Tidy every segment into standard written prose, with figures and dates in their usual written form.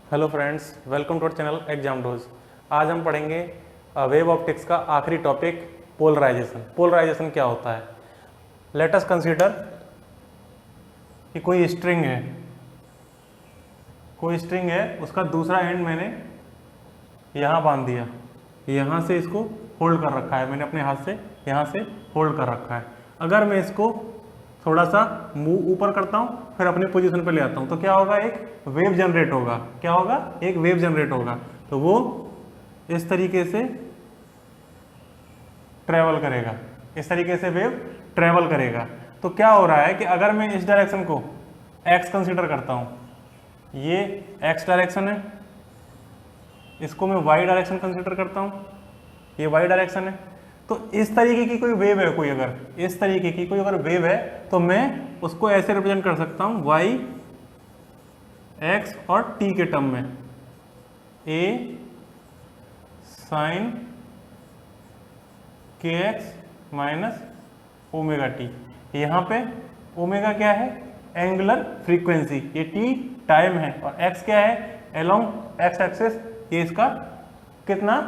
Hello friends, welcome to our channel exam dose. आज हम पढ़ेंगे वेव ऑप्टिक्स का आखिरी टॉपिक पोलराइजेशन। पोलराइजेशन क्या होता है? लेट अस कंसीडर कि कोई स्ट्रिंग है, उसका दूसरा एंड मैंने यहाँ बांध दिया, यहाँ से इसको होल्ड कर रखा है, मैंने अपने हाथ से यहाँ से होल्ड कर रखा है। अगर मैं इसको थोड़ा सा मूव ऊपर करता हूँ, फिर अपनी पोजीशन पे ले आता हूँ, तो क्या होगा? एक वेव जनरेट होगा। क्या होगा? एक वेव जनरेट होगा। तो वो इस तरीके से ट्रेवल करेगा, इस तरीके से वेव ट्रेवल करेगा। तो क्या हो रहा है कि अगर मैं इस डायरेक्शन को x कंसीडर करता हूँ, ये x डायरेक्शन है, इसको मैं y डायरेक्शन कंसीडर करता हूँ, ये y डायरेक्शन है। तो इस तरीके की कोई वेव है, कोई अगर इस तरीके की कोई अगर वेव है, तो मैं उसको ऐसे रिप्रेजेंट कर सकता हूँ y x और t के टर्म में, a sine kx minus omega t. यहाँ पे ओमेगा क्या है? एंगुलर फ्रीक्वेंसी, ये t टाइम है, और x क्या है? अलोंग x एक्सिस, ये इसका कितना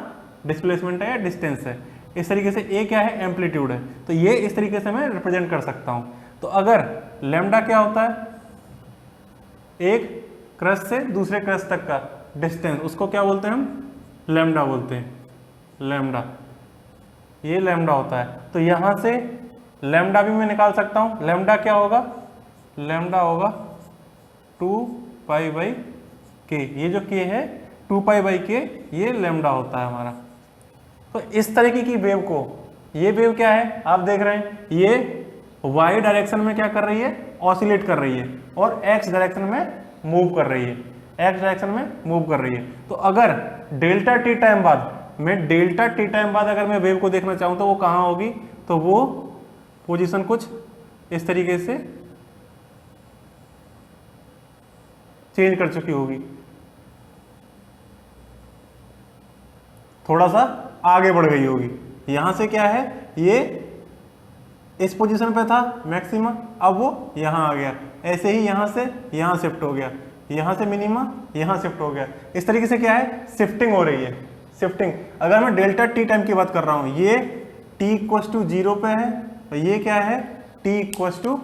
डिस्प्लेसमेंट है या डिस्टेंस है। इस तरीके से a क्या है? एम्पलीट्यूड है। तो ये इस तरीके से मैं रिप्रेजेंट कर सकता हूँ। तो अगर लैम्डा क्या होता है? एक क्रस्ट से दूसरे क्रस्ट तक का डिस्टेंस, उसको क्या बोलते हैं हम? लैम्डा बोलते हैं, लैम्डा। ये लैम्डा होता है। तो यहाँ से लैम्डा भी मैं निकाल सकता हूँ। लैम्डा क्या होगा? लैम्डा होगा 2 पाई बाई के। ये जो के है 2 पाई बाई के, ये लैम्डा होता है हमारा। तो इस तरीके की वेव को, ये वेव क्या है? आप देख रहे हैं ये y डायरेक्शन में क्या कर रही है? ऑसिलेट कर रही है, और x डायरेक्शन में मूव कर रही है, x डायरेक्शन में मूव कर रही है। तो अगर डेल्टा टी टाइम बाद, मैं डेल्टा टी टाइम बाद अगर मैं वेव को देखना चाहूँ, तो वो कहाँ होगी? तो वो पोजीशन कुछ इस तरीके से चेंज कर चुकी होगी, थोड़ा सा आगे बढ़ गई होगी। यहां से क्या है? ये इस पोजीशन पे था मैक्सिमा, अब वो यहां आ गया। ऐसे ही यहां से यहां शिफ्ट हो गया, यहां से मिनिमा यहां शिफ्ट हो गया। इस तरीके से क्या है? शिफ्टिंग हो रही है, शिफ्टिंग। अगर मैं डेल्टा टी टाइम की बात कर रहा हूं, ये t इक्वस टू 0 पे है, और ये क्या है? t equals to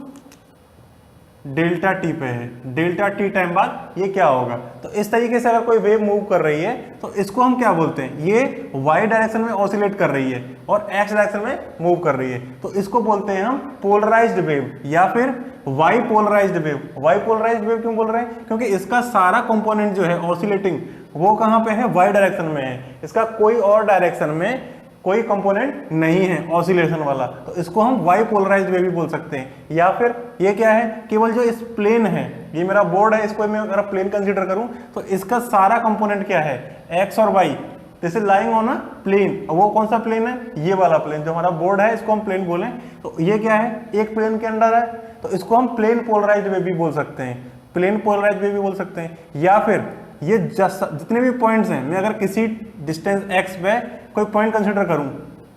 delta t पे है। डेल्टा टी टाइम बाद ये क्या होगा? तो इस तरीके से अगर कोई वेव मूव कर रही है, तो इसको हम क्या बोलते हैं? ये y डायरेक्शन में ऑसिलेट कर रही है और x डायरेक्शन में मूव कर रही है, तो इसको बोलते हैं हम पोलराइज्ड वेव, या फिर y polarised wave. y polarised wave क्यों बोल रहे हैं? क्योंकि इसका सारा कंपोनेंट जो है ऑसिलेटिंग, वो कहाँ पे है? y डायरेक्शन में है। इसका कोई और डायरेक्शन में कोई कंपोनेंट नहीं है ऑसिलेशन वाला, तो इसको हम वाई पोलराइज्ड वेव भी बोल सकते हैं। या फिर ये क्या है? केवल जो इस प्लेन है, ये मेरा बोर्ड है, इसको मैं अगर प्लेन कंसीडर करूं, तो इसका सारा कंपोनेंट क्या है? एक्स और y, this is lying on a plane. वो कौन सा प्लेन है? ये वाला प्लेन, जो हमारा बोर्ड है, इसको हम प्लेन बोलें। तो ये क्या है? एक प्लेन के अंदर है, तो इसको हम प्लेन पोलराइज्ड वेव भी बोल सकते हैं, प्लेन पोलराइज्ड वेव भी बोल सकते हैं। या फिर ये जितने भी पॉइंट्स हैं, मैं अगर किसी डिस्टेंस x पे कोई पॉइंट कंसीडर करूं,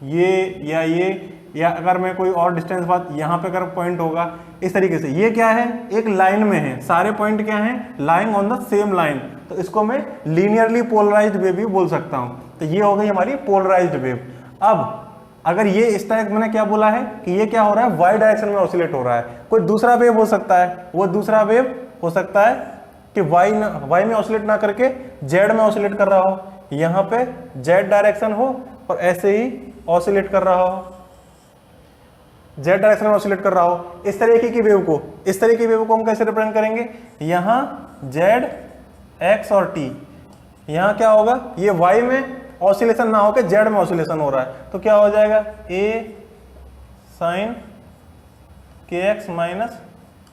ये या अगर मैं कोई और डिस्टेंस बाद यहाँ पे अगर पॉइंट होगा, इस तरीके से ये क्या है? एक लाइन में है, सारे पॉइंट क्या हैं? Lying on the same line, तो इसको मैं लीनियरली पोलराइज्ड वेव भी बोल सकता हूँ। तो ये हो गई हमारी पोलराइज्ड वेव। अब अगर ये इस तरह, मैंने क्या बोला है कि ये क्या हो रहा है? y डायरेक्शन में ऑसिलेट हो रहा है। कोई दूसरा वेव हो सकता है, वो दूसरा वेव हो सकता है कि y में ऑसिलेट ना करके z में ऑसिलेट कर रहा हो, यहाँ पे z डायरेक्शन हो और ऐसे ही ऑसिलेट कर रहा हो, z डायरेक्शन में ऑसिलेट कर रहा हो। इस तरीके की वेव को, इस तरीके की वेव को हम कैसे रिप्रेजेंट करेंगे? यहाँ z, x और t, यहाँ क्या होगा? ये y में ऑसिलेशन ना होकर z में ऑसिलेशन हो रहा है, तो क्या हो जाएगा? a sine kx minus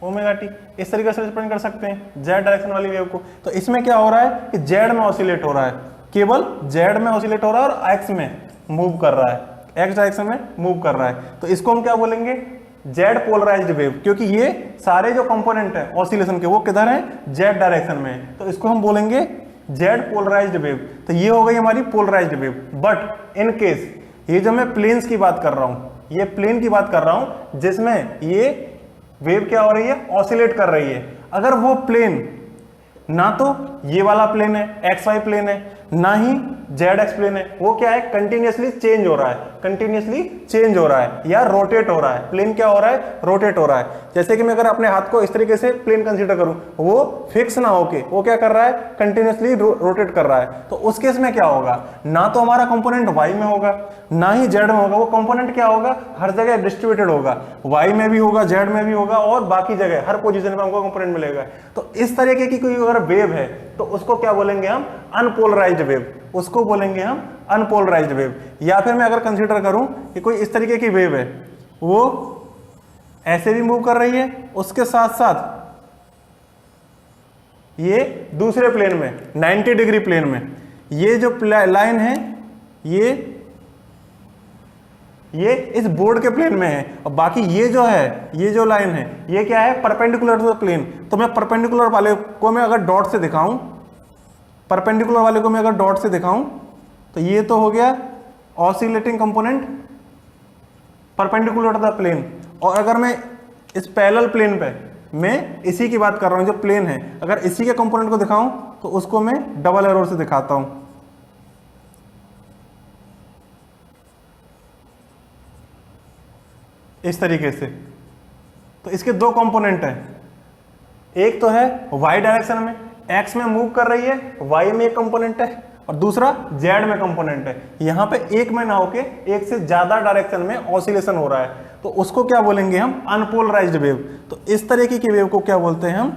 omega t. इस तरीके से रिप्रेजेंट कर सकते हैं z डायरेक्शन वाली वेव को। तो इसमें क्या हो रहा है कि z में ऑसिलेट हो रहा है, केवल z में ऑसिलेट हो रहा है और x में मूव कर रहा है, x डायरेक्शन में मूव कर रहा है। तो इसको हम क्या बोलेंगे? z पोलराइज्ड वेव, क्योंकि ये सारे जो कंपोनेंट है ऑसिलेशन के, वो किधर है? z डायरेक्शन में, तो इसको हम बोलेंगे z पोलराइज्ड वेव। तो ये हो गई हमारी polarised wave. But in case, ये जो मैं प्लेन्स की बात कर रहा हूं, ये प्लेन की बात कर रहा हूं जिसमें ये वेव क्या हो रही है? ऑसिलेट कर रही है। अगर वो प्लेन ना तो ये वाला प्लेन है एक्स वाई प्लेन है, ना ही जेड एक्स प्लेन है, वो क्या है कंटिन्यूअसली चेंज हो रहा है, कंटिन्यूअसली चेंज हो रहा है या रोटेट हो रहा है। प्लेन क्या हो रहा है, रोटेट हो रहा है। जैसे कि मैं अगर अपने हाथ को इस तरीके से प्लेन कंसीडर करूं, वो फिक्स ना होके वो क्या कर रहा है, कंटिन्यूअसली रोटेट कर रहा है। तो उस केस में क्या होगा, ना तो हमारा कंपोनेंट वाई में होगा ना ही जेड में होगा, वो कंपोनेंट क्या होगा, हर जगह डिस्ट्रीब्यूटेड होगा, वाई में भी होगा, जेड में भी होगा और बाकी जगह हर पोजीशन में हमको कंपोनेंट मिलेगा। तो इस तरीके की कोई अगर वेव है तो उसको क्या बोलेंगे हम, अनपोलराइज्ड वेव, उसको बोलेंगे हम अनपोलराइज्ड वेव। या फिर मैं अगर कंसीडर करूं कि कोई इस तरीके की वेव है, वो ऐसे भी मूव कर रही है, उसके साथ साथ ये दूसरे प्लेन में 90 डिग्री प्लेन में, ये जो लाइन है ये इस बोर्ड के प्लेन में है, और बाकी ये जो है, ये जो लाइन है ये क्या है, परपेंडिकुलर टू द प्लेन। तो मैं परपेंडिकुलर वाले को मैं अगर डॉट से दिखाऊं, परपेंडिकुलर वाले को मैं अगर डॉट से दिखाऊं तो ये तो हो गया oscillating component perpendicular to the plane. और अगर मैं इस पैरेलल प्लेन पे, मैं इसी की बात कर रहा हूं जो प्लेन है, अगर इसी के कंपोनेंट को दिखाऊं तो उसको मैं डबल एरो से दिखाता हूं। इस तरीके से। तो इसके दो कंपोनेंट हैं, एक तो है वाई डायरेक्शन में, एक्स में मूव कर रही है, वाई में एक कंपोनेंट है, और दूसरा जेड में कंपोनेंट है। यहां पे एक में ना होके एक से ज्यादा डायरेक्शन में ऑसिलेशन हो रहा है, तो उसको क्या बोलेंगे हम, अनपोलराइज्ड वेव। तो इस तरीके की वेव को क्या बोलते हैं हम,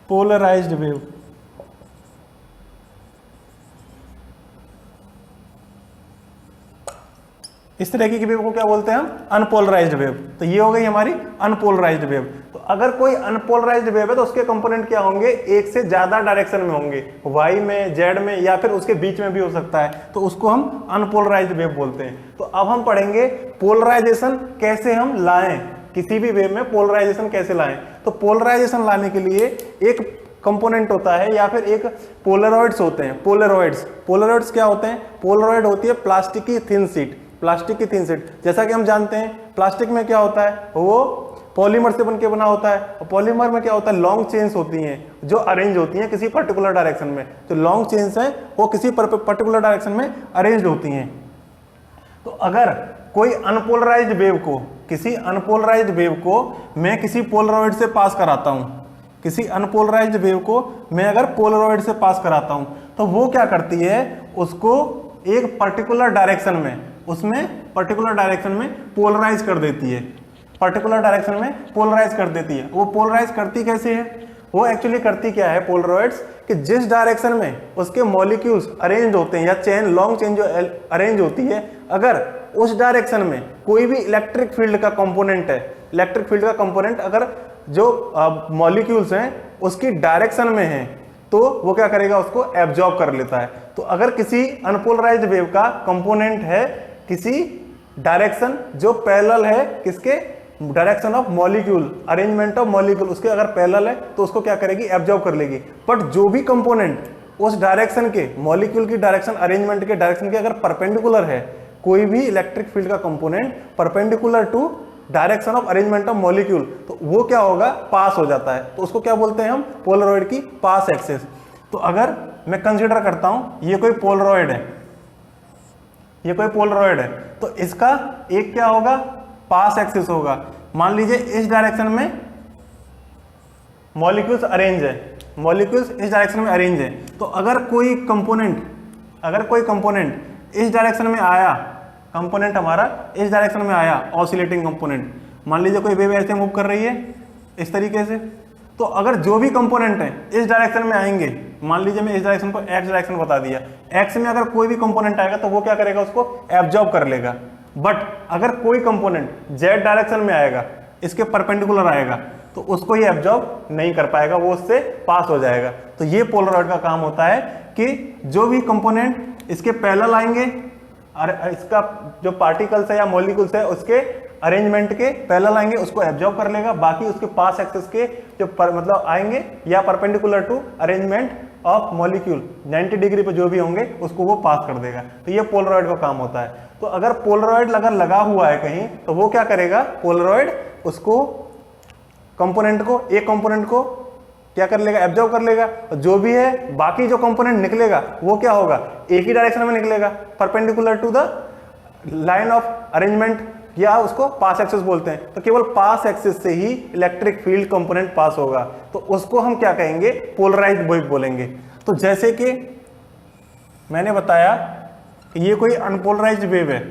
अनपोलराइज्ड वेव। इस तरीके की वेव को क्या बोलते हैं हम, अनपोलराइज्ड वेव। तो ये हो गई हमारी अनपोलराइज्ड वेव। तो अगर कोई अनपोलराइज्ड वेव है तो उसके कंपोनेंट क्या होंगे, एक से ज्यादा डायरेक्शन में होंगे, वाई में, जेड में, या फिर उसके बीच में भी हो सकता है, तो उसको हम अनपोलराइज्ड वेव बोलते हैं। तो अब हम पढ़ेंगे पोलराइजेशन कैसे हम लाएं, किसी भी वेव में पोलराइजेशन कैसे लाएं। तो पोलराइजेशन लाने के लिए एक कंपोनेंट होता है या फिर एक पोलरॉइड्स होते हैं। पोलरॉइड्स क्या होते हैं, पोलरॉइड होती है प्लास्टिक की थिन शीट, प्लास्टिक की थिन शीट। जैसा कि हम जानते हैं प्लास्टिक में क्या होता है, वो पॉलीमर से बनके बना होता है, और पॉलीमर में क्या होता है, लॉन्ग चेन्स होती हैं जो अरेंज होती हैं किसी पर्टिकुलर डायरेक्शन में। जो लॉन्ग चेन्स हैं वो किसी पर्टिकुलर डायरेक्शन में अरेंज होती हैं। तो अगर कोई अनपोलराइज्ड वेव को, किसी अनपोलराइज्ड वेव को मैं किसी पोलरॉइड से पास कराता हूं, किसी अनपोलराइज्ड वेव को मैं अगर पोलरॉइड से पास कराता हूं, तो वो क्या करती है, उसको एक पर्टिकुलर डायरेक्शन में, उसमें पर्टिकुलर डायरेक्शन में पोलराइज कर देती है, पर्टिकुलर डायरेक्शन में पोलराइज कर देती है। वो पोलराइज करती कैसे है, वो एक्चुअली करती क्या है पोलरॉइड्स, कि जिस डायरेक्शन में उसके मॉलिक्यूल्स अरेंज होते हैं या चेन, लॉन्ग चेन जो अरेंज होती है, अगर उस डायरेक्शन में कोई भी इलेक्ट्रिक फील्ड का कंपोनेंट है, इलेक्ट्रिक फील्ड का कंपोनेंट अगर जो मॉलिक्यूल्स हैं उसकी डायरेक्शन में है, तो वो क्या करेगा, उसको एब्जॉर्ब कर लेता है। तो अगर किसी अनपोलराइज्ड वेव का कंपोनेंट है किसी डायरेक्शन जो पैरेलल है, किसके, direction of molecule, arrangement of molecule, उसके अगर पैरेलल है तो उसको क्या करेगी, एब्जॉर्ब कर लेगी। बट जो भी कंपोनेंट उस डायरेक्शन के, मॉलिक्यूल की डायरेक्शन, अरेंजमेंट के डायरेक्शन के अगर परपेंडिकुलर है, कोई भी इलेक्ट्रिक फील्ड का component perpendicular to direction of arrangement of molecule, तो वो क्या होगा, पास हो जाता है। तो उसको क्या बोलते हैं हम, पोलरॉइड की पास एक्सिस। तो अगर मैं कंसीडर करता हूं ये कोई पोलरॉइड है, ये कोई पोलरॉइड है, तो इसका एक क्या होगा, पास एक्सिस होगा। मान लीजिए इस डायरेक्शन में मॉलिक्यूल्स अरेंज है, मॉलिक्यूल्स इस डायरेक्शन में अरेंज है, तो अगर कोई कंपोनेंट इस डायरेक्शन में आया, कंपोनेंट हमारा इस डायरेक्शन में आया, ऑसिलेटिंग कंपोनेंट, मान लीजिए कोई वेव ऐसे मूव कर रही है इस तरीके से, तो अगर जो भी कंपोनेंट है इस डायरेक्शन में आएंगे, मान लीजिए मैं इस डायरेक्शन को एक्स डायरेक्शन बता दिया, एक्स में अगर कोई भी कंपोनेंट आएगा तो वो क्या करेगा, उसको एब्जॉर्ब कर लेगा। बट अगर कोई कंपोनेंट जेड डायरेक्शन में आएगा, इसके परपेंडिकुलर आएगा, तो उसको ये एब्जॉर्ब नहीं कर पाएगा, वो उससे पास हो जाएगा। तो ये पोलरॉइड का काम होता है कि जो भी कंपोनेंट इसके पैरेलल आएंगे, और इसका जो पार्टिकल्स है या मॉलिक्यूल्स है उसके अरेंजमेंट के पैरेलल आएंगे, उसको एब्जॉर्ब कर लेगा, बाकी उसके पास एक्सिस के जो मतलब आएंगे या perpendicular to arrangement of molecule 90 degree पे जो भी होंगे उसको वो पास कर देगा। तो ये पोलरॉइड का काम होता है। तो अगर पोलरॉइड अगर लगा हुआ है कहीं, तो वो क्या करेगा, पोलरॉइड उसको कंपोनेंट को, एक कंपोनेंट को क्या कर लेगा, एब्जॉर्ब कर लेगा। और जो भी है बाकी जो कंपोनेंट निकलेगा वो क्या होगा, एक ही डायरेक्शन में निकलेगा, perpendicular to the line of arrangement, या उसको पास एक्सिस बोलते हैं। तो केवल पास एक्सिस से ही इलेक्ट्रिक फील्ड कंपोनेंट पास होगा, तो उसको हम क्या कहेंगे, पोलराइज्ड वेव बोलेंगे। तो जैसे कि मैंने बताया कि ये कोई अनपोलराइज्ड वेव है,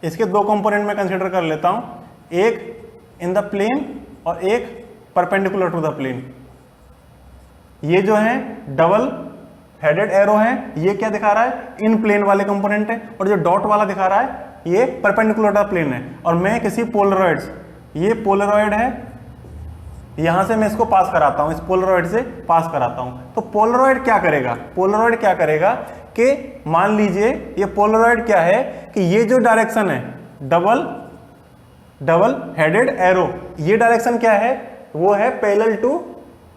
इसके दो कंपोनेंट में कंसीडर कर लेता हूं, एक इन द प्लेन और एक परपेंडिकुलर टू द प्लेन। ये जो है डबल हेडेड एरो है, ये क्या दिखा रहा है, इन प्लेन वाले कंपोनेंट है, और जो डॉट वाला दिखा रहा है ये परपेंडिकुलर टू द प्लेन है। और मैं किसी पोलरॉइड्स, ये पोलरॉइड है, यहां से मैं इसको पास कराता हूं, इस पोलरॉइड से पास कराता हूं। तो पोलरॉइड क्या करेगा, पोलरॉइड क्या करेगा कि मान लीजिए ये पोलरॉइड क्या है कि ये जो डायरेक्शन है डबल हेडेड एरो, ये डायरेक्शन क्या है, वो है parallel to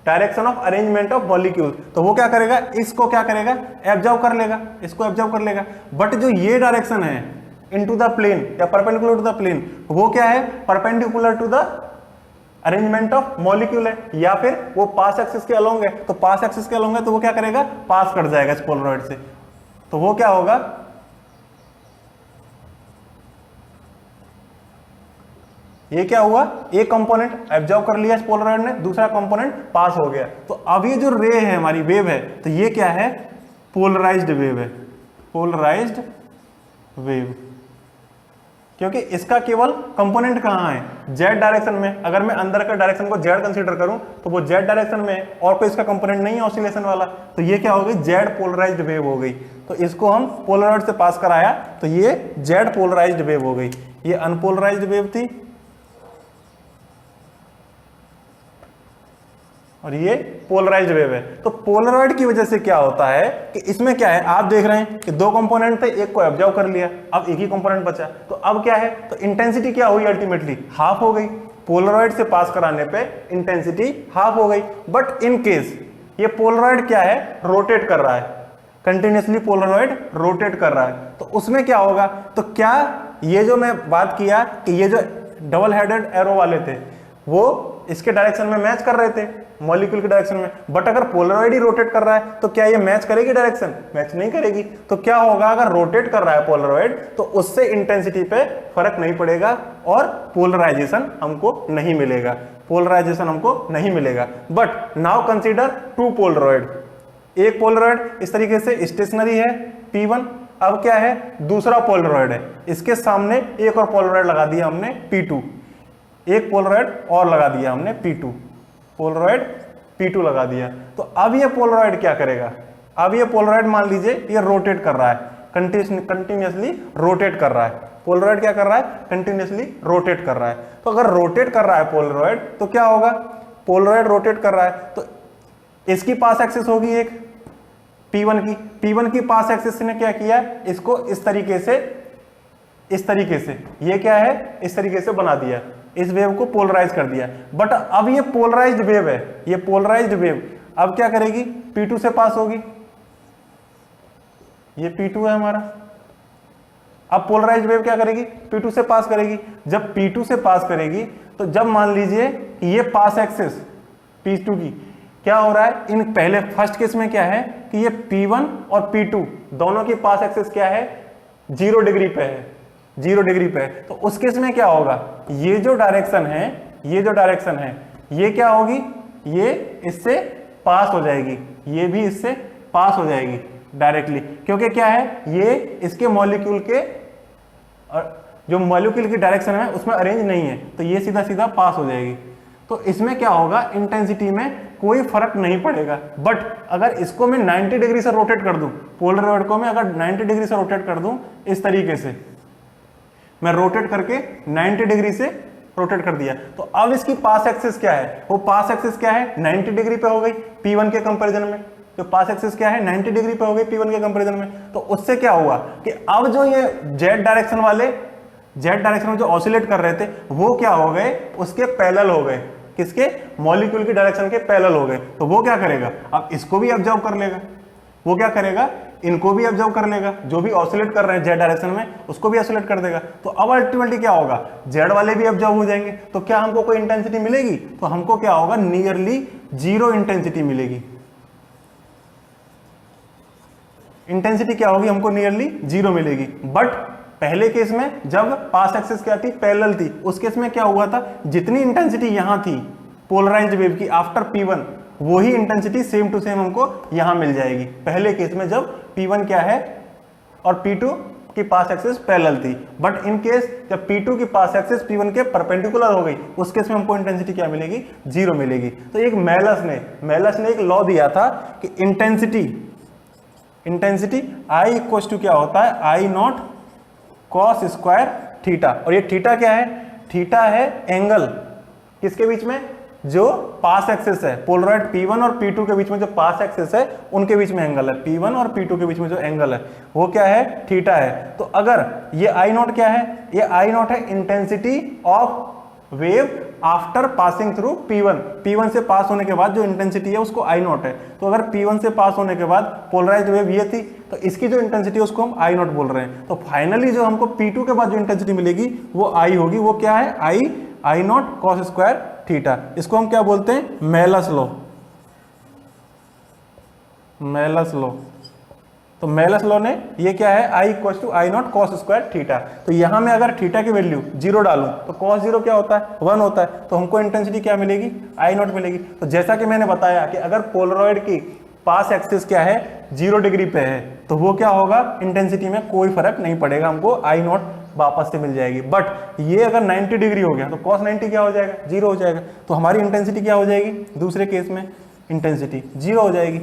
direction of arrangement of molecule. तो वो क्या करेगा, इसको क्या करेगा, एब्जॉर्ब कर लेगा, इसको एब्जॉर्ब कर लेगा। बट जो ये डायरेक्शन है इनटू द प्लेन या परपेंडिकुलर टू द प्लेन, वो क्या है, perpendicular to the arrangement of molecule है, या फिर वो पास एक्सिस के अलोंग है। तो पास एक्सिस के अलोंग है तो वो क्या करेगा, पास कर जाएगा इस पोलरॉइड से। तो वो क्या होगा, ये क्या हुआ, एक कंपोनेंट एब्जॉर्ब कर लिया इस पोलरॉइड ने, दूसरा कंपोनेंट पास हो गया। तो अब ये जो रे है हमारी वेव है, तो ये क्या है, पोलराइज्ड वेव है, पोलराइज्ड वेव, क्योंकि इसका केवल कंपोनेंट कहां है, जेड डायरेक्शन में। अगर मैं अंदर का डायरेक्शन को जेड कंसीडर करूं तो वो जेड डायरेक्शन में है, और कोई इसका कंपोनेंट नहीं है ऑसिलेशन वाला, तो ये क्या हो गई, जेड पोलराइज्ड वेव हो गई। तो इसको हम पोलरॉइड से पास कराया तो ये जेड पोलराइज्ड वेव हो गई। ये अनपोलराइज्ड वेव थी और ये पोलराइज्ड वेव है। तो पोलरॉइड की वजह से क्या होता है कि इसमें क्या है, आप देख रहे हैं कि दो कंपोनेंट थे, एक को एब्जॉर्ब कर लिया, अब एक ही कंपोनेंट बचा। तो अब क्या है, तो इंटेंसिटी क्या हुई, अल्टीमेटली हाफ हो गई। पोलरॉइड से पास कराने पे इंटेंसिटी हाफ हो गई। बट इन केस ये पोलरॉइड क्या है, रोटेट कर रहा है, कंटिन्यूसली पोलरॉइड रोटेट कर रहा है, तो उसमें क्या होगा, तो क्या ये जो मैं बात किया कि ये जो डबल हेडेड एरो वाले थे वो इसके डायरेक्शन में मैच कर रहे थे, मॉलिक्यूल के डायरेक्शन में। बट अगर पोलरॉइड ही रोटेट कर रहा है तो क्या ये मैच करेगी डायरेक्शन, मैच नहीं करेगी। तो क्या होगा, अगर रोटेट कर रहा है पोलरॉइड तो उससे इंटेंसिटी पे फर्क नहीं पड़ेगा और पोलराइजेशन हमको नहीं मिलेगा, पोलराइजेशन हमको नहीं मिलेगा। But now consider two polaroid, एक पोलरॉइड इस तरीके से स्टेशनरी है P1, अब क्या है, दूसरा पोलरॉइड है, इसके सामने एक और पोलरॉइड लगा दिया हमने P2, एक पोलरॉइड और लगा दिया हमने P2, पोलरॉइड P2 लगा दिया। तो अब ये पोलरॉइड क्या करेगा, अब ये पोलरॉइड मान लीजिए ये रोटेट कर रहा है, कंटिन्यूसली रोटेट कर रहा है। पोलरॉइड क्या कर रहा है, कंटिन्यूसली रोटेट कर रहा है। तो अगर रोटेट कर रहा है पोलरॉइड तो क्या होगा, पोलरॉइड रोटेट कर रहा है तो इसकी पास एक्सिस होगी एक P1 की पास एक्सिस ने क्या किया, इसको इस तरीके से ये क्या है, इस तरीके से बना दिया, इस वेव को पोलराइज कर दिया। बट अब ये पोलराइज्ड वेव है, ये पोलराइज्ड वेव अब क्या करेगी, P2 से पास होगी, ये P2 है हमारा। अब पोलराइज्ड वेव क्या करेगी, P2 से पास करेगी। जब P2 से पास करेगी तो जब मान लीजिए ये पास एक्सिस P2 की क्या हो रहा है, इन पहले फर्स्ट केस में क्या है कि ये P1 और P2 दोनों की पास एक्सिस क्या है, 0 डिग्री पे है, 0 डिग्री पे। तो उस केस में क्या होगा, ये जो डायरेक्शन है ये क्या होगी, ये इससे पास हो जाएगी, ये भी इससे पास हो जाएगी डायरेक्टली, क्योंकि क्या है, ये इसके मॉलिक्यूल के जो मॉलिक्यूल की डायरेक्शन है उसमें अरेंज नहीं है, तो ये सीधा सीधा पास हो जाएगी। तो इसमें क्या होगा, इंटेंसिटी में कोई फर्क नहीं पड़ेगा। बट अगर इसको मैं 90 डिग्री से रोटेट कर दूं, पोलरॉइड को मैं अगर 90 डिग्री से रोटेट कर दूं, इस तरीके से मैं रोटेट करके 90 डिग्री से रोटेट कर दिया, तो अब इसकी पास एक्सिस क्या है, वो पास एक्सिस क्या है, 90 डिग्री पे हो गई P1 के कंपैरिजन में। तो पास एक्सिस क्या है, 90 डिग्री पे हो गई P1 के कंपैरिजन में। तो उससे क्या हुआ कि अब जो ये जेड डायरेक्शन में जो ऑसिलेट कर रहे थे वो क्या हो गए, उसके पैरेलल हो गए, किसके, मॉलिक्यूल की डायरेक्शन के पैरेलल हो गए। तो वो क्या करेगा, अब इसको भी ऑब्जर्व कर लेगा, वो क्या करेगा, इनको भी ऑब्जर्व कर लेगा, जो भी ऑसिलेट कर रहे हैं जेड डायरेक्शन में उसको भी ऑसिलेट कर देगा। तो अब अल्टीमेटली क्या होगा, जेड वाले भी ऑब्जर्व हो जाएंगे, तो क्या हमको कोई इंटेंसिटी मिलेगी, तो हमको क्या होगा, नियरली जीरो इंटेंसिटी मिलेगी। इंटेंसिटी क्या होगी, हमको नियरली जीरो मिलेगी। बट पहले केस में जब पास एक्सिस क्या थी, पैरेलल थी, उस केस में क्या हुआ था, जितनी इंटेंसिटी यहां थी पोलराइज्ड वेव की आफ्टर P1, वही इंटेंसिटी सेम टू सेम हमको यहां मिल जाएगी पहले केस में जब P1 क्या है और P2 की पास एक्सिस पैरेलल थी। बट इन केस जब P2 की पास एक्सिस P1 के परपेंडिकुलर हो गई, उस केस में हमको इंटेंसिटी क्या मिलेगी, जीरो मिलेगी। तो एक मेलस ने एक लॉ दिया था कि इंटेंसिटी आई इक्वल टू क्या होता है, I naught cos square theta. और ये थीटा क्या है, थीटा है एंगल किसके बीच में, जो पास एक्सिस है पोलराइड P1 और P2 के बीच में जो पास एक्सिस है उनके बीच में एंगल है, P1 और P2 के बीच में जो एंगल है वो क्या है, थीटा है। तो अगर ये आई नॉट क्या है, ये आई नॉट है intensity of wave after passing through P1 से पास होने के बाद जो इंटेंसिटी है उसको आई नॉट है। तो अगर P1 से पास होने के बाद पोलराइज्ड वेव ये थी, तो इसकी जो इंटेंसिटी है उसको हम आई नॉट बोल रहे हैं। तो फाइनली जो हमको P2 के बाद जो इंटेंसिटी मिलेगी वो आई होगी, वो क्या है, I naught cos square theta. इसको हम क्या बोलते हैं, मेलस लॉ। तो मेलस लॉ ने ये क्या है, I equal to I naught cos square theta. तो यहां में अगर थीटा की वैल्यू जीरो डालूं तो कॉस जीरो क्या होता है, 1 होता है। तो हमको इंटेंसिटी क्या मिलेगी, आई नॉट मिलेगी। तो जैसा कि मैंने बताया कि अगर पोलरॉइड की पास एक्सिस क्या है, 0 डिग्री पे है, तो वो क्या होगा, इंटेंसिटी में कोई फर्क नहीं पड़ेगा, हमको आई नॉट वापस से मिल जाएगी। बट ये अगर 90 डिग्री हो गया तो cos 90 क्या हो जाएगा, जीरो हो जाएगा। तो हमारी इंटेंसिटी क्या हो जाएगी, दूसरे केस में इंटेंसिटी जीरो हो जाएगी।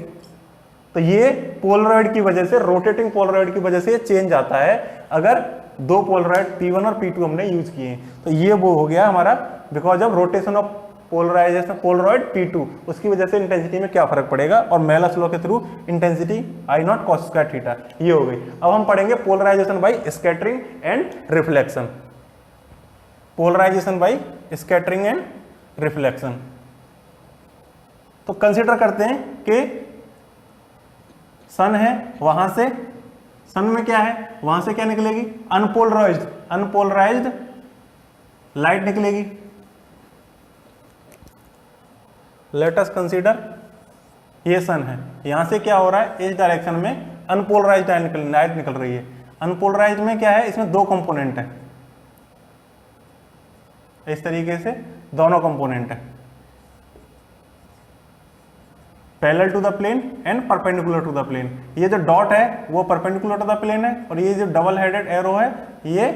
तो ये पोलरॉइड की वजह से, रोटेटिंग पोलरॉइड की वजह से ये चेंज आता है अगर दो पोलरॉइड P1 और P2 हमने यूज किए। तो ये वो हो गया हमारा because of rotation of polarisation polaroid P2, उसकी वजह से इंटेंसिटी में क्या फर्क पड़ेगा, और मेलस लॉ के through intensity I naught cos square theta, ये हो गई। अब हम पढ़ेंगे polarization by scattering and reflection. Polarization by scattering and reflection. तो कंसीडर करते हैं कि सन है, वहां से सन में क्या है, वहां से क्या निकलेगी, अनपोलराइज्ड लाइट निकलेगी। लेट अस कंसीडर ये सन है, यहां से क्या हो रहा है, इस डायरेक्शन में अनपोलराइज्ड लाइट निकल रही है। अनपोलराइज्ड में क्या है, इसमें दो कंपोनेंट है, इस तरीके से दोनों कंपोनेंट है, parallel to the plane and perpendicular to the plane. ये जो डॉट है वो परपेंडिकुलर टू द प्लेन है, और ये जो डबल हेडेड एरो है ये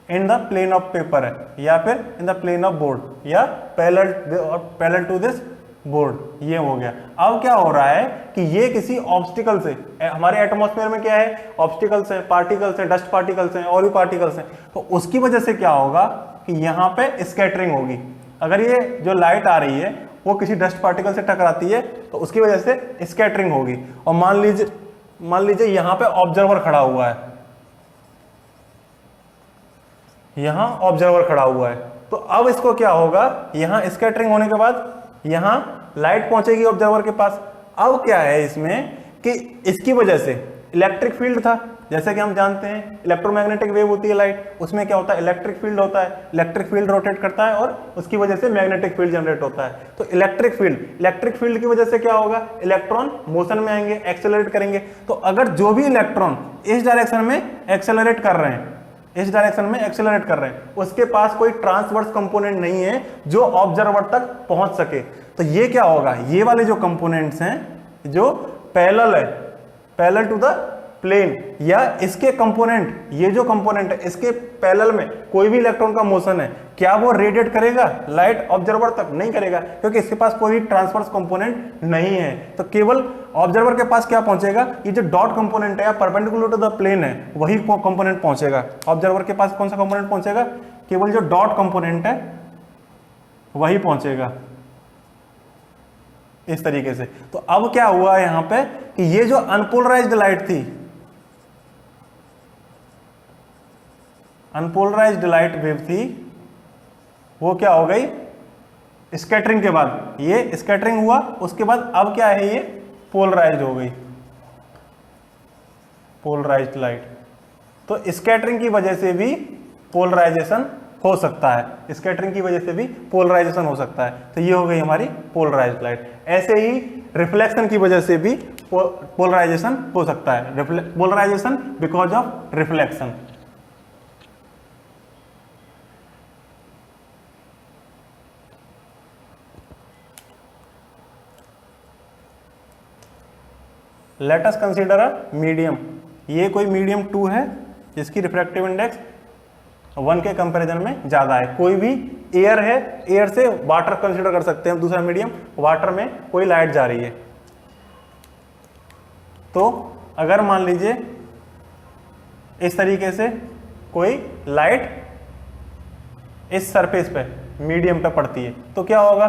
in the plane of paper है, या फिर in the plane of board, या पैरेलल टू दिस बोर्ड, ये हो गया। अब क्या हो रहा है कि ये किसी ऑब्स्टिकल से, हमारे एटमॉस्फेयर में क्या है, ऑब्स्टिकल्स है, पार्टिकल्स है, डस्ट पार्टिकल्स हैं और भी पार्टिकल्स हैं, तो उसकी वजह से क्या होगा कि यहाँ पे स्कैटरिंग होगी। अगर ये जो लाइट आ रही है वो किसी डस्ट पार्टिकल से टकराती है तो उसकी वजह से स्कैटरिंग होगी। और मान लीजिए यहाँ पे ऑब्जर्वर खड़ा हुआ है, यहां ऑब्जर्वर खड़ा हुआ है, तो अब इसको क्या होगा, यहां स्कैटरिंग होने के बाद यहां लाइट पहुंचेगी ऑब्जर्वर के पास। अब क्या है इसमें कि इसकी वजह से इलेक्ट्रिक फील्ड था, जैसे कि हम जानते हैं इलेक्ट्रोमैग्नेटिक वेव होती है लाइट, उसमें क्या होता है, इलेक्ट्रिक फील्ड होता है, इलेक्ट्रिक फील्ड रोटेट करता है और उसकी वजह से मैग्नेटिक फील्ड जनरेट होता है। तो इलेक्ट्रिक फील्ड की वजह से क्या होगा, इलेक्ट्रॉन मोशन में आएंगे, एक्सेलरेट करेंगे। तो अगर जो भी इलेक्ट्रॉन इस डायरेक्शन में एक्सेलरेट कर रहे हैं, उसके पास कोई ट्रांसवर्स कंपोनेंट नहीं है जो ऑब्जर्वर तक पहुंच सके। तो ये क्या होगा, ये वाले जो कंपोनेंट्स हैं जो पैरेलल टू द प्लेन, या इसके कंपोनेंट, ये जो कंपोनेंट है इसके पैरेलल में कोई भी इलेक्ट्रॉन का मोशन है, क्या वो रेडिएट करेगा लाइट ऑब्जर्वर तक, नहीं करेगा, क्योंकि इसके पास कोई ट्रांसवर्स कंपोनेंट नहीं है। तो केवल ऑब्जर्वर के पास क्या पहुंचेगा, ये जो डॉट कंपोनेंट है या परपेंडिकुलर टू द प्लेन है वही कंपोनेंट पहुंचेगा। ऑब्जर्वर के पास कौन सा कंपोनेंट पहुंचेगा, केवल जो डॉट कंपोनेंट है वही पहुंचेगा, इस तरीके से। तो अब क्या हुआ यहां पे कि ये जो अनपोलराइज्ड लाइट थी, अनपोलराइज्ड लाइट वेव थी, वो क्या हो गई, स्कैटरिंग के बाद ये स्कैटरिंग हुआ, उसके बाद अब क्या है, ये पोलराइज्ड हो गई। Polarised light. तो स्कैटरिंग की वजह से भी पोलराइजेशन हो सकता है, स्कैटरिंग की वजह से भी पोलराइजेशन हो सकता है। तो ये हो गई हमारी पोलराइज्ड लाइट। ऐसे ही रिफ्लेक्शन की वजह से भी पोलराइजेशन हो सकता है, polarisation because of reflection. Let us consider a medium. ये कोई मीडियम 2 है जिसकी रिफ्रैक्टिव इंडेक्स 1 के कंपैरिजन में ज्यादा है। कोई भी एयर है, एयर से वाटर कंसीडर कर सकते हैं दूसरा मीडियम, वाटर में कोई लाइट जा रही है। तो अगर मान लीजिए इस तरीके से कोई लाइट इस सरफेस पे मीडियम पे पड़ती है तो क्या होगा,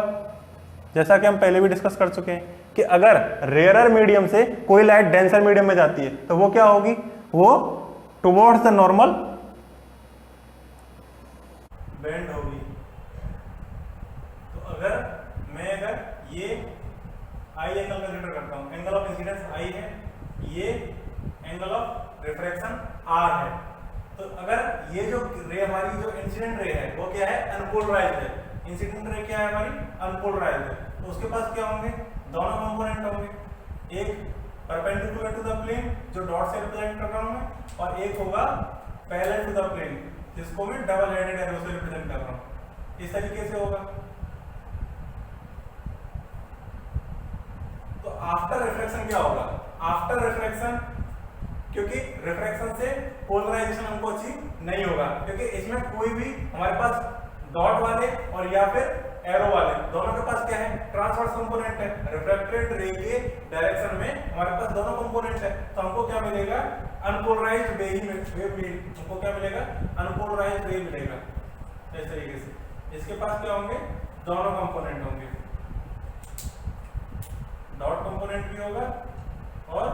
जैसा कि हम पहले भी डिस्कस कर चुके हैं कि अगर रेयरर मीडियम से कोई लाइट डेंसर मीडियम में जाती है तो वो क्या होगी, वो टुवर्ड्स द नॉर्मल बेंड होगी। तो अगर ये आई एंगल कंसीडर करता हूं, एंगल ऑफ इंसिडेंस आई है, ये एंगल ऑफ रिफ्रैक्शन आर है। तो अगर ये जो रे हमारी जो इंसिडेंट रे है वो क्या है, अनपोलराइज्ड है। इंसिडेंट रे क्या है हमारी, अनपोलराइज्ड है। तो उसके पास क्या होंगे, दोनों कंपोनेंट होंगे, एक परपेंडिकुलर टू द प्लेन जो डॉट से रिप्रेजेंट कर रहा हूं मैं, और एक होगा पैरेलल टू द प्लेन जिसको मैं डबल हेडेड एरो से रिप्रेजेंट कर रहा हूं। इस तरीके से होगा। तो आफ्टर रिफ्लेक्शन क्या होगा, आफ्टर रिफ्लेक्शन, क्योंकि रिफ्रैक्शन से पोलराइजेशन हमको अचीव नहीं होगा, क्योंकि इसमें कोई भी हमारे पास डॉट वाले और या फिर एरो वाले दोनों के पास क्या है, ट्रांसवर्स कंपोनेंट है। रिफ्रैक्टेड रे के डायरेक्शन में हमारे पास दोनों कंपोनेंट है। तो हमको क्या मिलेगा, अनपोलराइज्ड वेव मिलेगा। हमको क्या मिलेगा, अनपोलराइज्ड वेव मिलेगा। इस तरीके से इसके पास क्या होंगे, दोनों कंपोनेंट होंगे, डॉट कंपोनेंट भी होगा और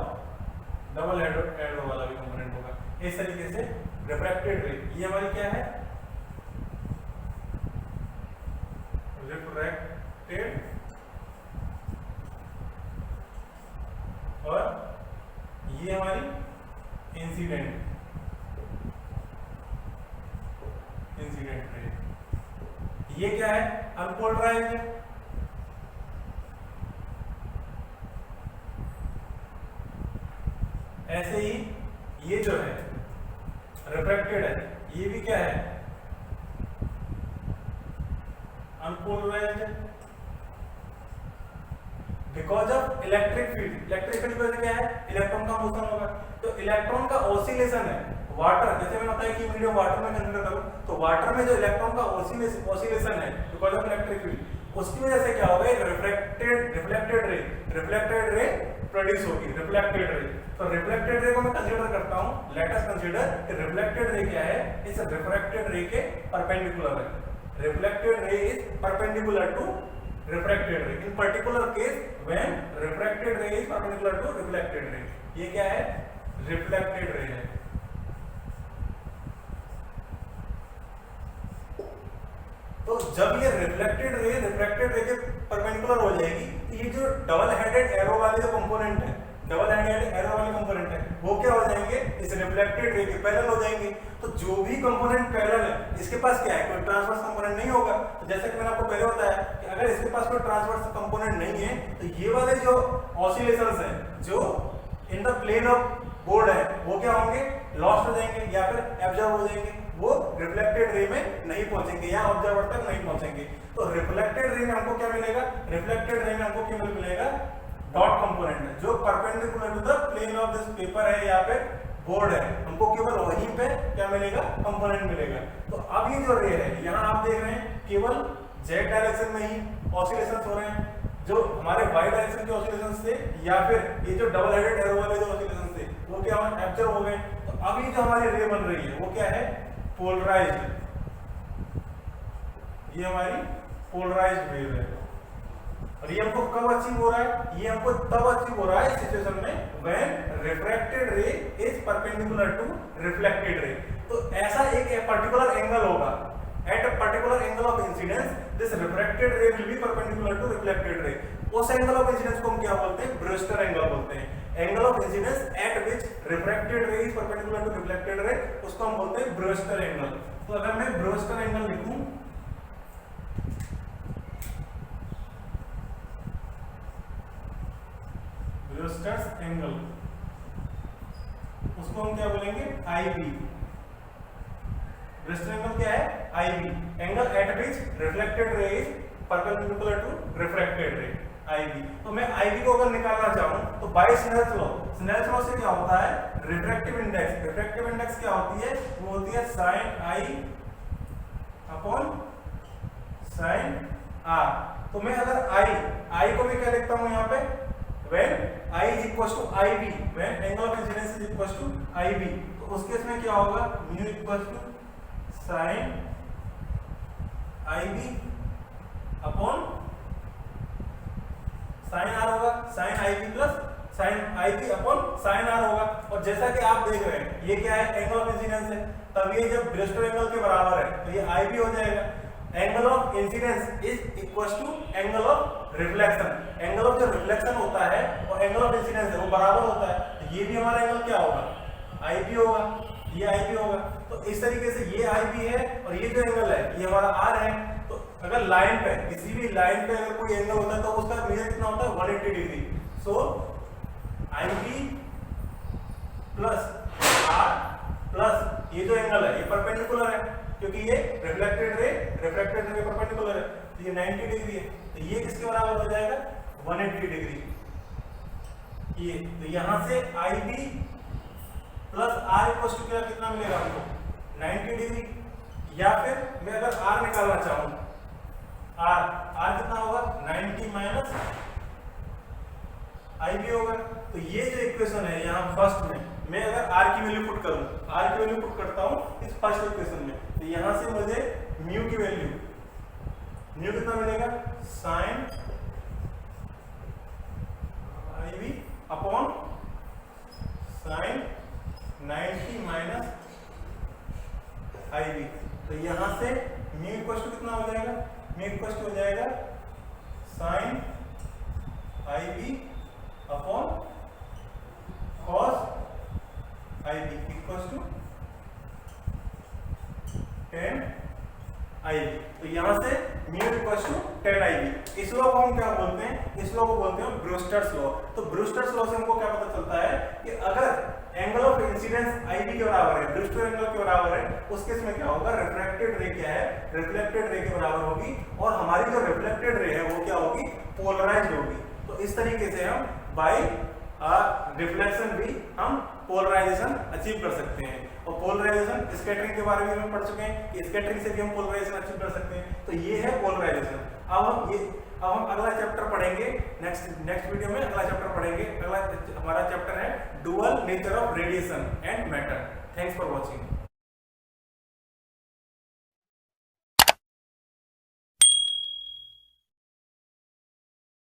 डबल एरो वाला भी कंपोनेंट होगा। इस तरीके से रिफ्रैक्टेड रे, ये हमारी क्या है, रिफ्रैक्टेड, और ये हमारी इंसिडेंट रे। ये क्या है, अनपोलराइज्ड है। ऐसे ही ये जो है रिफ्रैक्टेड है, ये भी क्या है, अनपोलराइज्ड है। Because of electric field, electric field की वजह से क्या है, इलेक्ट्रॉन का मोशन होगा। तो इलेक्ट्रॉन का ऑसिलेशन है, वाटर, जैसे मैंने बताया कि मीडियम वाटर में कंसीडर करो, तो वाटर में जो इलेक्ट्रॉन का ऑसिलेशन है बिकॉज ऑफ इलेक्ट्रिक फील्ड, उसकी वजह से क्या होगा, एक रिफ्लेक्टेड रे प्रोड्यूस होगी, रिफ्लेक्टेड रे। तो रिफ्लेक्टेड रे को मैं कंसीडर करता हूं, लेट अस कंसीडर कि रिफ्लेक्टेड रे क्या है, इस रिफ्रैक्टेड रे के परपेंडिकुलर है। Reflected ray is perpendicular to refracted ray. In particular case, when refracted ray is perpendicular to reflected ray. ये क्या है, reflected ray है। तो जब ये reflected ray के perpendicular हो जाएगी, तो ये जो डबल हेडेड एरो वाले जो कंपोनेंट है, डबल हेडेड एरो वाले कंपोनेंट है, वो क्या हो जाएंगे, इस रिफ्लेक्टेड रे के पैरेलल हो जाएंगे। तो जो भी कंपोनेंट पैरेलल है, इसके पास क्या है, कोई ट्रांसवर्स कंपोनेंट नहीं होगा। तो जैसे कि मैंने आपको पहले बताया कि अगर इसके पास कोई ट्रांसवर्स कंपोनेंट नहीं है, तो ये वाले जो ऑसिलेशंस हैं जो in the plane of board है, वो क्या होंगे, लॉस्ट हो जाएंगे या फिर एब्जॉर्ब हो जाएंगे, वो रिफ्लेक्टेड रे में नहीं पहुंचेंगे या ऑब्जर्वर तक नहीं पहुंचेंगे। तो रिफ्लेक्टेड रे में हमको क्या मिलेगा, रिफ्लेक्टेड रे में हमको क्या मिलेगा, डॉट कंपोनेंट जो perpendicular to the plane of this paper है या फिर बोर्ड है, हमको केवल वहीं पे क्या मिलेगा, कंपोनेंट मिलेगा। तो अब ये जो रे है, यहाँ आप देख रहे हैं केवल जेड डायरेक्शन में ही ऑसिलेशंस हो रहे हैं, जो हमारे वाई डायरेक्शन के ऑसिलेशंस थे या फिर ये जो डबल हेडेड एरो वाले जो ऑसिलेशंस थे वो क्या एब्जॉर्ब हो गए। तो अब ये जो हमारी रे बन रही है वो क्या है, पोलराइज्ड। ये हमारी पोलराइज्ड वेव है। और ये हमको कब अचीव हो रहा है, ये हमको तब अचीव हो रहा है सिचुएशन में when refracted ray is perpendicular to reflected ray. तो ऐसा एक पर्टिकुलर एंगल होगा, at a particular angle of incidence this refracted ray will be perpendicular to reflected ray. उस एंगल ऑफ इंसिडेंस को हम क्या बोलते हैं, ब्रूस्टर एंगल बोलते हैं। Angle of incidence at which refracted ray is perpendicular to reflected ray, उसको हम बोलते हैं ब्रूस्टर एंगल। तो अगर मैं ब्रूस्टर एंगल लिखूं, ब्रूस्टर्स एंगल, उसको हम क्या बोलेंगे, आईबी। ब्रूस्टर एंगल क्या है, I B, angle at which reflected ray is perpendicular to refracted ray, I B. तो मैं आईबी को अगर निकालना चाहूं तो by Snell's law, Snell's law से क्या होता है, रिफ्रैक्टिव इंडेक्स, रिफ्रैक्टिव इंडेक्स क्या होती है, वो होती है sin i upon sin r। तो मैं अगर i को मैं क्या लिखता हूं यहाँ पे, when i is equals to ib, when angle of incidence is equals to ib, तो उस केस में क्या होगा, mu equals to sin ib upon sin r होगा, sin ib plus sin ib upon sin r होगा। और जैसा कि आप देख रहे हैं ये क्या है, एंगल ऑफ इंसिडेंस है, तब ये जब ब्रूस्टर एंगल के बराबर है तो ये ib हो जाएगा। Angle of incidence is equal to angle of reflection, angle of जो रिफ्लेक्शन होता है और एंगल ऑफ इंसिडेंस है वो बराबर होता है, तो ये भी हमारा एंगल क्या होगा, ib होगा, ये ib होगा। तो इस तरीके से ये ib है और ये जो एंगल है ये हमारा r है। तो अगर लाइन पे, किसी भी लाइन पे अगर कोई एंगल होता है तो उसका मेजर कितना होता है, 180 डिग्री। सो ib प्लस r प्लस ये जो एंगल है ये परपेंडिकुलर है, क्योंकि ये रिफ्लेक्टेड रे के परपेंडिकुलर है, तो ये 90 डिग्री है, तो ये किसके बराबर हो जाएगा, 180 डिग्री। ये तो यहां से ib plus r equal to कितना मिलेगा हमको, 90 डिग्री। या फिर मैं अगर r निकालना चाहूं, r कितना होगा, 90 माइनस ib होगा। तो ये जो इक्वेशन है यहाँ फर्स्ट में, मैं अगर r की वैल्यू पुट करूं, r की वैल्यू पुट करता हूं इस फर्स्ट इक्वेशन में, तो यहां से मुझे म्यू की वैल्यू, म्यू कितना मिलेगा, sin ib upon sin 90 minus ib। तो यहां से म्यू इक्वल टू कितना हो जाएगा, म्यू इक्वल टू हो जाएगा sin ib upon cos ib equal to 10 ib। तो यहां से म्यू इक्वल टू 10 ib। इस लॉ को हम क्या बोलते हैं, इस लॉ को बोलते हैं ब्रूस्टर्स लॉ। तो ब्रूस्टर्स लॉ से हमको क्या पता चलता है कि अगर एंगल ऑफ इंसिडेंस ib के बराबर है, ब्रूस्टर एंगल के बराबर है, उस केस में क्या होगा, रिफ्रैक्टेड रे क्या है, रिफ्लेक्टेड रे के बराबर होगी, और हमारी जो रिफ्लेक्टेड रे है वो क्या होगी, पोलराइज्ड होगी। तो इस तरीके से हम बाय रिफ्लेक्शन भी हम पोलराइजेशन अचीव कर सकते हैं। और पोलराइजेशन स्कैटरिंग के बारे में हम पढ़ चुके हैं कि स्कैटरिंग से भी हम पोलराइजेशन अचीव कर सकते हैं। तो ये है पोलराइजेशन। अब हम अगला चैप्टर पढ़ेंगे, नेक्स्ट वीडियो में अगला चैप्टर पढ़ेंगे। अगला हमारा चैप्टर है dual nature of radiation and matter. Thanks for watching.